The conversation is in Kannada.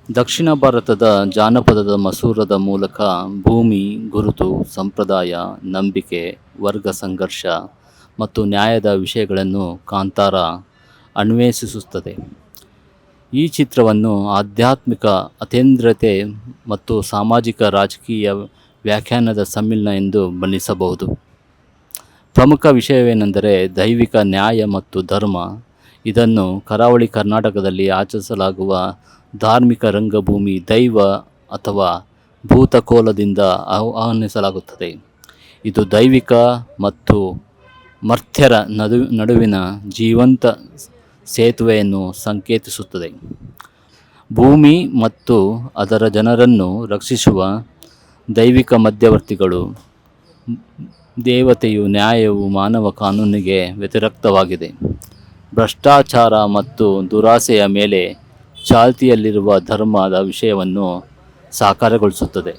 ದಕ್ಷಿಣ ಭಾರತದ ಜಾನಪದದ ಮಸೂರದ ಮೂಲಕ ಭೂಮಿ, ಗುರುತು, ಸಂಪ್ರದಾಯ, ನಂಬಿಕೆ, ವರ್ಗ ಸಂಘರ್ಷ ಮತ್ತು ನ್ಯಾಯದ ವಿಷಯಗಳನ್ನು ಕಾಂತಾರ ಅನ್ವೇಷಿಸುತ್ತದೆ. ಈ ಚಿತ್ರವನ್ನು ಆಧ್ಯಾತ್ಮಿಕ ಅತೀಂದ್ರಿಯತೆ ಮತ್ತು ಸಾಮಾಜಿಕ ರಾಜಕೀಯ ವ್ಯಾಖ್ಯಾನದ ಸಮ್ಮಿಲನ ಎಂದು ಬಣ್ಣಿಸಬಹುದು. ಪ್ರಮುಖ ವಿಷಯವೇನೆಂದರೆ ದೈವಿಕ ನ್ಯಾಯ ಮತ್ತು ಧರ್ಮ. ಇದನ್ನು ಕರಾವಳಿ ಕರ್ನಾಟಕದಲ್ಲಿ ಆಚರಿಸಲಾಗುವ ಧಾರ್ಮಿಕ ರಂಗಭೂಮಿ ದೈವ ಅಥವಾ ಭೂತಕೋಲದಿಂದ ಆಹ್ವಾನಿಸಲಾಗುತ್ತದೆ. ಇದು ದೈವಿಕ ಮತ್ತು ಮರ್ತ್ಯರ ನಡುವಿನ ಜೀವಂತ ಸೇತುವೆಯನ್ನು ಸಂಕೇತಿಸುತ್ತದೆ. ಭೂಮಿ ಮತ್ತು ಅದರ ಜನರನ್ನು ರಕ್ಷಿಸುವ ದೈವಿಕ ಮಧ್ಯವರ್ತಿಗಳು. ದೇವತೆಯು ನ್ಯಾಯವು ಮಾನವ ಕಾನೂನಿಗೆ ವ್ಯತಿರಿಕ್ತವಾಗಿದೆ. ಭ್ರಷ್ಟಾಚಾರ ಮತ್ತು ದುರಾಸೆಯ ಮೇಲೆ ಚಾಲ್ತಿಯಲ್ಲಿರುವ ಧರ್ಮದ ವಿಷಯವನ್ನು ಸಾಕಾರಗೊಳಿಸುತ್ತದೆ.